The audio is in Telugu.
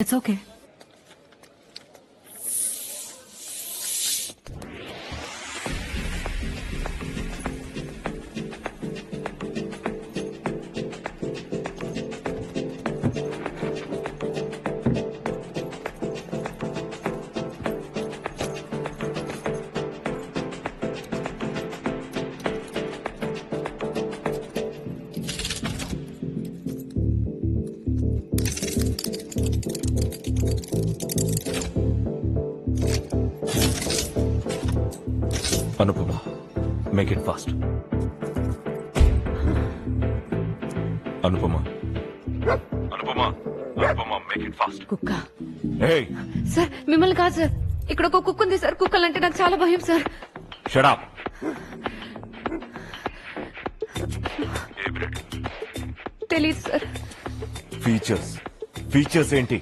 It's okay. Anupama, make it fast. Anupama, make it fast. కుక్క Hey, సార్ మిమ్మల్ని కాదు సార్, ఇక్కడ ఒక కుక్క ఉంది సార్. కుక్కలంటే నాకు చాలా భయం సార్. shut up. తెలీదు సార్. ఫీచర్స్ ఏంటి?